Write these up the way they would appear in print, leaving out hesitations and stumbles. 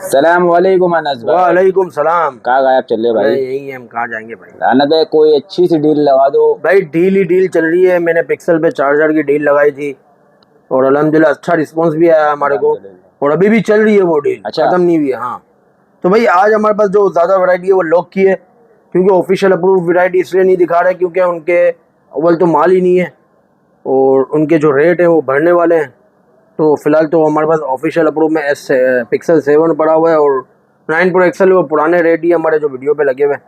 सलामवालेकुम अनस भाई। वालेकुम सलाम। कहाँ गायब चल रहे भाई? यही है, हम कहाँ जाएंगे भाई। लानत है, कोई अच्छी सी डील लगा दो भाई डील ही डील चल रही है। मैंने पिक्सल पे 4,000 की डील लगाई थी और अल्हम्दुलिल्लाह अच्छा रिस्पांस भी आया हमारे को, और अभी भी चल रही है वो डील। अच्छा। खत्म नहीं हुई है। हाँ, तो भाई आज हमारे पास जो ज़्यादा वैरायटी है वो लॉक की है, क्योंकि ऑफिशियल अप्रूव वैरायटी इसलिए नहीं दिखा रहे क्योंकि उनके अव्वल तो माल ही नहीं है और उनके जो रेट है वो बढ़ने वाले हैं। तो फिलहाल तो हमारे पास ऑफिशियल अप्रूव में पिक्सल 7 पड़ा हुआ है और 9 प्रो एक्सल वो पुराने रेट ही हमारे जो वीडियो पे लगे हुए हैं।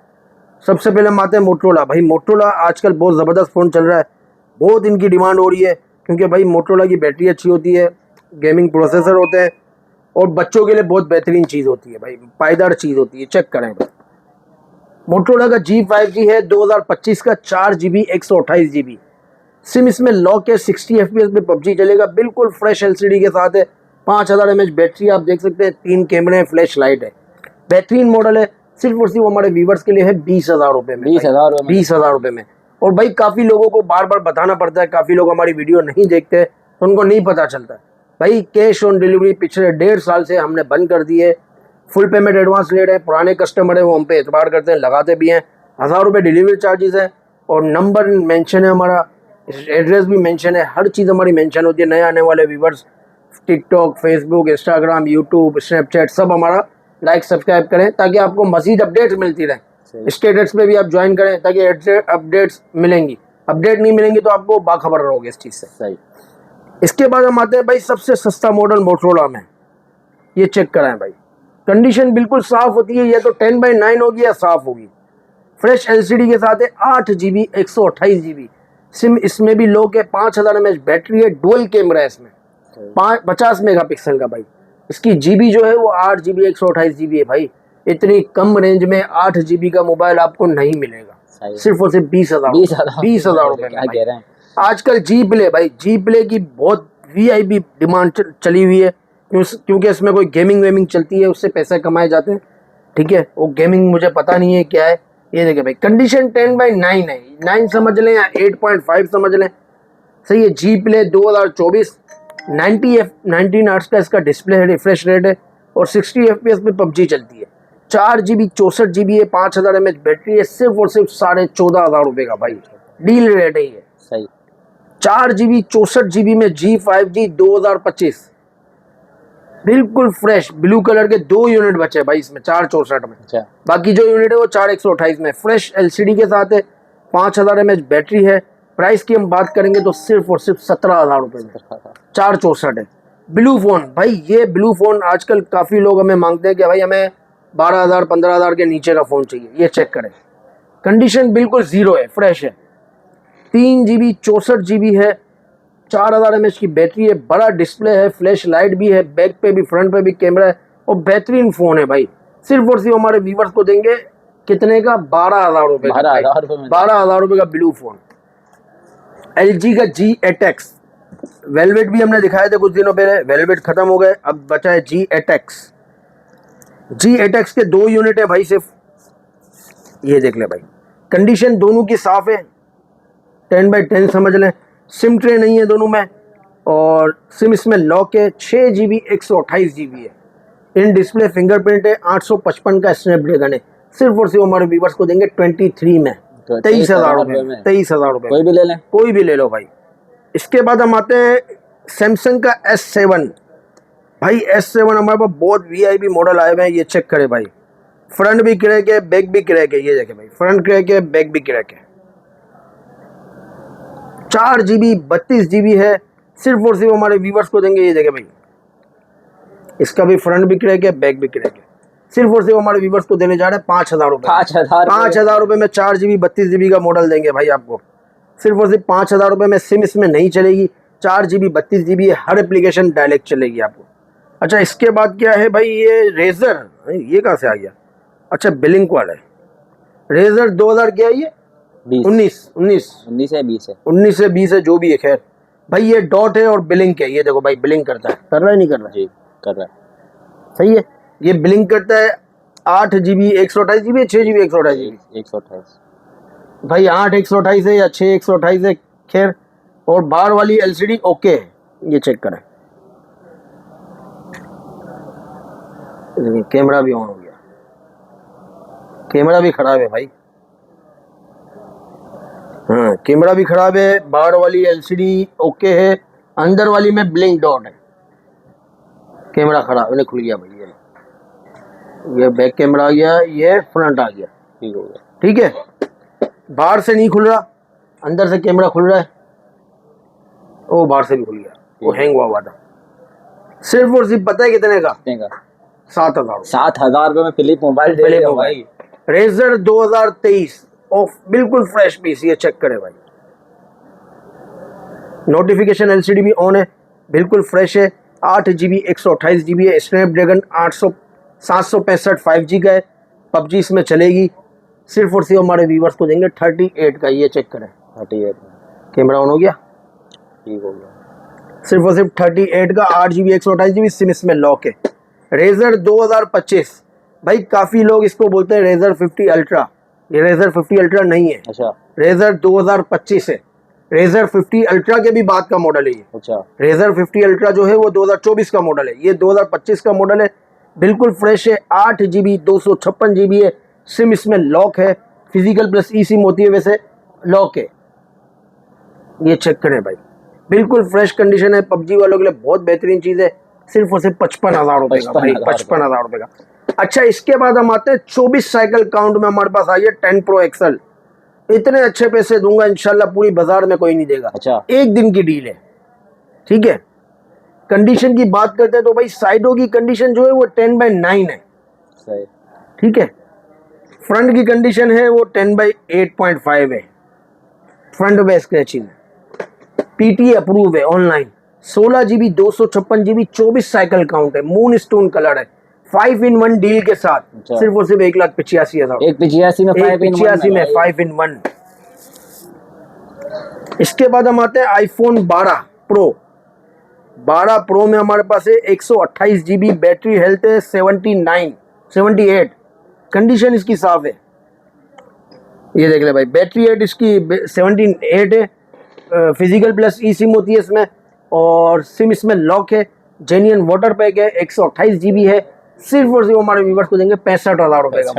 सबसे पहले हम आते हैं मोटरोला। भाई मोटरोला आजकल बहुत ज़बरदस्त फ़ोन चल रहा है, बहुत इनकी डिमांड हो रही है, क्योंकि भाई मोटरोला की बैटरी अच्छी होती है, गेमिंग प्रोसेसर होते हैं और बच्चों के लिए बहुत बेहतरीन चीज़ होती है भाई, पायदार चीज़ होती है। चेक करें भाई, मोटरोला का G5G है 2025 का, 4GB 128GB सिम इसमें लॉक है। 60 FPS पे पबजी चलेगा, बिल्कुल फ्रेश LCD के साथ है। 5000 mAh बैटरी आप देख सकते हैं, 3 कैमरे हैं, फ्लैश लाइट है, बेहतरीन मॉडल है। सिर्फ और सिर्फ हमारे व्यूवर्स के लिए है 20,000 रुपये में। 20,000 रुपये में। और भाई काफ़ी लोगों को बार बार बताना पड़ता है, काफ़ी लोग हमारी वीडियो नहीं देखते तो उनको नहीं पता चलता है। भाई कैश ऑन डिलीवरी पिछले 1.5 साल से हमने बंद कर दी है। फुल पेमेंट एडवांस ले रहे हैं, पुराने कस्टमर है वो हम पे एतबार करते हैं, लगाते भी हैं। 1000 रुपये डिलीवरी चार्जेस है और नंबर मेंशन है हमारा, एड्रेस भी मेंशन है, हर चीज़ हमारी मेंशन होती है। नए आने वाले viewers TikTok, Facebook, Instagram, YouTube, Snapchat सब हमारा लाइक सब्सक्राइब करें ताकि आपको मज़ीद अपडेट्स मिलती रहें। स्टेटस पे भी आप ज्वाइन करें ताकि अपडेट्स मिलेंगी। अपडेट नहीं मिलेंगी तो आपको बाखबर रहोगे इस चीज़ से। सही। इसके बाद हम आते हैं भाई सबसे सस्ता मॉडल मोटरोला में। ये चेक कराएं भाई, कंडीशन बिल्कुल साफ़ होती है, ये तो 10/9 होगी या साफ़ होगी। फ्रेश LCD के साथ है, 8GB 128GB सिम इसमें भी लो के, 5000 mAh बैटरी है, डुअल कैमरा है इसमें, 50 मेगापिक्सल का। भाई इसकी GB जो है वो 8GB 128GB है। भाई इतनी कम रेंज में 8GB का मोबाइल आपको नहीं मिलेगा, सिर्फ और सिर्फ 20,000 रुपये में। आजकल जी प्ले, भाई जी प्ले की बहुत VIP डिमांड चली हुई है, क्योंकि इसमें कोई गेमिंग वेमिंग चलती है, उससे पैसे कमाए जाते हैं। ठीक है, वो गेमिंग मुझे पता नहीं है क्या है। ये देखिए भाई, कंडीशन 10/9 है, 9 समझ लें या 8.5 समझ लें, सही है। जी प्ले 2024, 19 हर्ट्ज का इसका डिस्प्ले है, रिफ्रेश रेट है और 60 FPS पे पबजी चलती है। 4GB 64GB है, 5000 mAh बैटरी है, सिर्फ और सिर्फ 14,500 रुपये का भाई डील रेट है ये। सही। 4GB 64GB में G5G 2025 बिल्कुल फ्रेश ब्लू कलर के 2 यूनिट बचे भाई इसमें, 464 में। अच्छा। बाकी जो यूनिट है वो 4128 में, फ्रेश LCD के साथ है, 5000 mAh बैटरी है। प्राइस की हम बात करेंगे तो सिर्फ और सिर्फ 17,000 रुपये में 464 है। ब्लू फ़ोन, भाई ये ब्लू फ़ोन आजकल काफ़ी लोग हमें मांगते हैं कि भाई हमें 12,000 15,000 के नीचे का फ़ोन चाहिए। ये चेक करें, कंडीशन बिल्कुल ज़ीरो है, फ्रेश है। 3GB 64GB है, 4000 mAh की बैटरी है, बड़ा डिस्प्ले है, फ्लैश लाइट भी है, बैक पे भी फ्रंट पे भी कैमरा है और बेहतरीन फ़ोन है। भाई सिर्फ और सिर्फ हमारे व्यूवर्स को देंगे कितने का, 12,000 रुपये का। 12,000 रुपये का ब्लू फ़ोन। LG का G8X, वेलवेट भी हमने दिखाए थे कुछ दिनों पहले, वेलवेट खत्म हो गए, अब बचा है G8X। G8X के 2 यूनिट है भाई सिर्फ, ये देख ले भाई, कंडीशन दोनों की साफ़ है, 10/10 समझ लें। सिम ट्रे नहीं है दोनों में और सिम इसमें लॉक है। 6GB 128GB है, इन डिस्प्ले फिंगरप्रिंट है, 855 का स्नैपड्रैगन है। सिर्फ और सिर्फ हमारे व्यूवर्स को देंगे 23 में, 23,000 रुपये में, 23,000 रुपये। कोई भी ले लें, कोई भी ले लो भाई। इसके बाद हम आते हैं सैमसंग का S7। भाई S7 हमारे पास बहुत VIP मॉडल आए हुए हैं, ये चेक करें भाई, फ्रंट भी क्रैक है, बैक भी क्रैक है। ये देखें भाई, फ्रंट क्रैक है, बैक भी क्रैक है। 4GB 32GB है, सिर्फ और सिर्फ हमारे व्यूवर्स को देंगे। ये देखें भाई, इसका भी फ्रंट भी क्रैक है, बैक भी क्रैक है। सिर्फ और सिर्फ हमारे व्यूवर्स को देने जा रहे हैं 5,000 रुपये। 5,000 रुपये में 4GB 32GB का मॉडल देंगे भाई आपको, सिर्फ और सिर्फ 5,000 रुपये में। सिम इसमें नहीं चलेगी, 4GB 32GB है, हर एप्लीकेशन डायरेक्ट चलेगी आपको। अच्छा, इसके बाद क्या है भाई, ये रेजर, ये कहाँ से आ गया? अच्छा, बिलिंग वाला है रेजर, 2000 क्या है ये, 19 से 20 है, जो भी है। खैर भाई ये डॉट है और ब्लिंक है, ये देखो भाई ब्लिंक करता है, कर रहा है नहीं कर रहा? जी कर रहा है, सही है। ये ब्लिंक करता है। 8GB 128GB है, 6GB 128GB? भाई 8 128 है या 6 128 है, खैर। और बाहर वाली LCD ओके है, ये चेक करें। देखिए कैमरा भी ऑन हो गया, कैमरा भी खराब है भाई। हाँ कैमरा भी खराब है, बाहर वाली एलसीडी ओके है, अंदर वाली में ब्लिंक डॉट है। कैमरा खराब है, खुल गया भाई, ये बैक कैमरा आ गया, ये फ्रंट आ गया, ठीक हो गया। ठीक है। बाहर से नहीं खुल रहा, अंदर से कैमरा खुल रहा है। ओ बाहर से भी खुल गया, वो हैंग हुआ था। सिर्फ और सिर्फ पता है कितने का? कितने का? 7,000। 7,000 रुपए में फिलिप मोबाइल दे रहे हो भाई। रेजर 2023 ऑफ, बिल्कुल फ्रेश पीस, ये चेक करे भाई। नोटिफिकेशन एलसीडी भी ऑन है, बिल्कुल फ्रेश है। 8GB 128GB है, स्नैपड्रैगन 765 5G का है। पबजी इसमें चलेगी। सिर्फ और सिर्फ हमारे व्यूवर्स को देंगे 38 का, ये चेक करें। 38 कैमरा ऑन हो गया, ठीक हो गया। सिर्फ और सिर्फ 38 का, 8GB 128GB, सिम इसमें लॉक है। रेजर 2025 भाई, काफ़ी लोग इसको बोलते हैं रेजर 50 अल्ट्रा। ये रेजर 50 अल्ट्रा नहीं है, अच्छा, रेजर 2025 है। रेजर 50 अल्ट्रा के भी बाद का मॉडल है ये। अच्छा, रेजर 50 अल्ट्रा जो है वो 2024 का मॉडल है, ये 2025 का मॉडल है। बिल्कुल फ्रेश है, 8GB 256GB है। सिम इसमें लॉक है, फिजिकल प्लस ई सिम होती है, वैसे लॉक है। ये चेक करें भाई, बिल्कुल फ्रेश कंडीशन है। पबजी वालों के लिए बहुत बेहतरीन चीज़ है। सिर्फ और सिर्फ 55,000 रुपये का भाई, 55,000 रुपये का। अच्छा, इसके बाद हम आते हैं 24 साइकिल काउंट में हमारे पास आई है 10 Pro XL। इतने अच्छे पैसे दूंगा इंशाल्लाह, पूरी बाजार में कोई नहीं देगा। अच्छा, एक दिन की डील है, ठीक है। कंडीशन की बात करते हैं तो भाई साइडों की कंडीशन जो है वो 10/9 है, सही, ठीक है। फ्रंट की कंडीशन है वो 10/8.5 है। फ्रंट में स्क्रैचिंग, पीटी अप्रूव है online. 16GB 256GB 24 cycle count है, मून स्टोन कलर है, 5-in-1 डील के साथ। अच्छा। सिर्फ और सिर्फ 1,85,000। एक 85 में 5-in-1। इसके बाद हम आते हैं आईफोन 12 प्रो। 12 प्रो में हमारे पास है 128GB, बैटरी हेल्थ है 78। कंडीशन इसकी साफ है, ये देख ले भाई। बैटरी हेल्थ इसकी 78 है। फिजिकल प्लस ई सिम होती है इसमें, और सिम इसमें लॉक है। जेन्युइन वाटर पैक है, 128GB है। सिर्फ और सिर्फ हमारे व्यूवर्स को देंगे 65,000 रुपए का।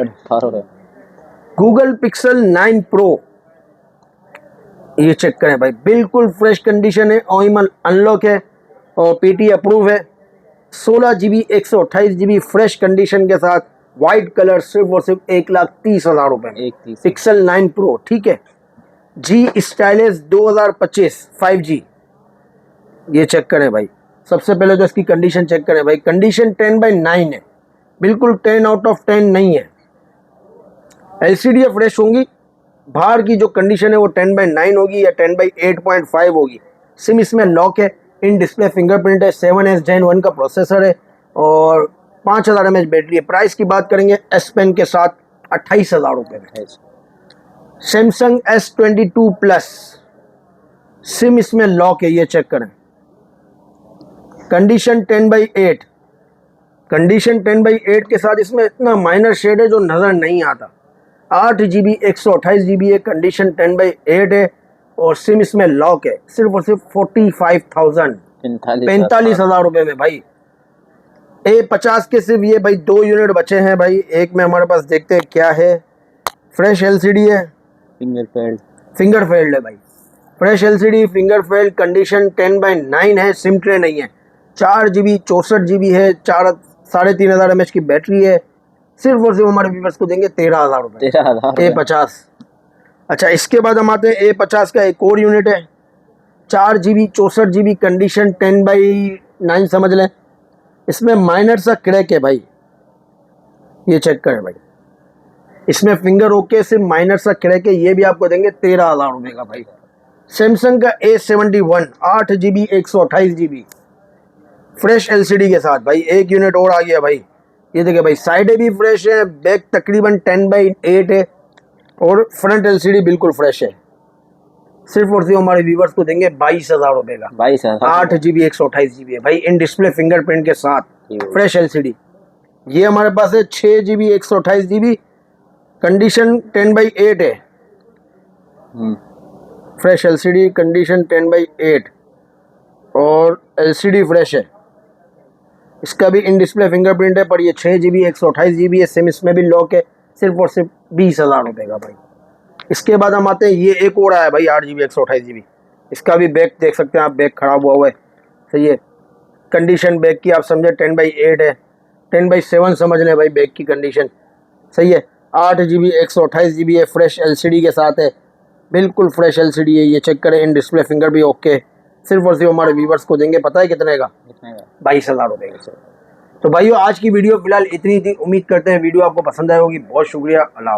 गूगल पिक्सल 9 प्रो, ये चेक करें भाई, बिल्कुल फ्रेश कंडीशन है, ओइमल अनलॉक है और पीटी अप्रूव है। 16GB 128GB फ्रेश कंडीशन के साथ, वाइट कलर, सिर्फ और सिर्फ 1,30,000 रुपए। पिक्सल 9 प्रो, ठीक है। जी स्टाइलिस 2025 5G, ये चेक करें भाई। सबसे पहले तो इसकी कंडीशन चेक करें भाई। कंडीशन 10/9 है, बिल्कुल 10 आउट ऑफ 10 नहीं है। एलसीडी फ्रेश होंगी, बाहर की जो कंडीशन है वो 10/9 होगी या 10/8.5 होगी। सिम इसमें लॉक है, इन डिस्प्ले फिंगरप्रिंट है, 7S Gen 1 का प्रोसेसर है और 5000 mAh बैटरी है। प्राइस की बात करेंगे एस पेन के साथ 28,000 रुपये में। सैमसंग S22 प्लस, सिम इसमें लॉक है, ये चेक करें। कंडीशन 10/8, कंडीशन 10/8 के साथ इसमें इतना माइनर शेड है जो नज़र नहीं आता। 8GB 128GB है, कंडीशन 10/8 है और सिम इसमें लॉक है। सिर्फ और सिर्फ 45,000 रुपये में भाई। A50 के सिर्फ ये भाई 2 यूनिट बचे हैं भाई। एक में हमारे पास देखते हैं क्या है। फ्रेश एलसीडी है, फिंगर फेल्ड है भाई। Fresh LCD, finger failed, condition 10/9 है, सिम ट्रे नहीं है। 4GB 64GB है, 3,500 mAh की बैटरी है। सिर्फ और सिर्फ हमारे व्यूअर्स को देंगे 13,000 रुपये। A50। अच्छा, इसके बाद हम आते हैं A50 का एक और यूनिट है, 4GB 64GB, कंडीशन 10/9 समझ लें। इसमें माइनर सा क्रैक है भाई, ये चेक करें भाई। इसमें फिंगर ओके, सिर्फ माइनर सा क्रैक है, ये भी आपको देंगे 13,000 रुपये का भाई। सैमसंग का A71 8GB 128GB fresh LCD के साथ भाई, एक यूनिट और आ गया भाई। ये देखिए भाई, साइडें भी फ्रेश है, बैक तकरीबन 10/8 है और फ्रंट एलसीडी बिल्कुल फ्रेश है। सिर्फ और सिर्फ हमारे व्यूवर्स को देंगे 22,000 रुपये का। 8GB 128GB है भाई, इन डिस्प्ले फिंगरप्रिंट के साथ, फ्रेश एलसीडी। ये हमारे पास है 6GB 128GB, कंडीशन 10/8 है। फ्रेश एलसीडी, कंडीशन 10/8 और एलसीडी फ्रेश है। इसका भी इन डिस्प्ले फिंगरप्रिंट है, पर ये 6GB 128GB है, सिम इसमें भी लॉक है, सिर्फ और सिर्फ 20,000 रुपये का भाई। इसके बाद हम आते हैं, ये एक और आया भाई 8GB 128GB। इसका भी बैक देख सकते हैं आप, बैक खराब हुआ है, सही है। कंडीशन बैक की आप समझे 10/8 है, 10/7 समझ लें भाई बैक की कंडीशन, सही है। 8GB 128GB है, फ्रेश LCD के साथ है, बिल्कुल फ्रेश LCD है। ये चेक करें, इन डिस्प्ले फिंगर भी ओके। सिर्फ और सिर्फ हमारे व्यूवर्स को देंगे पता है कितने का? 22,000 रुपये का। तो भाइयों आज की वीडियो फिलहाल इतनी थी, उम्मीद करते हैं वीडियो आपको पसंद आई होगी। बहुत शुक्रिया, अल्लाह।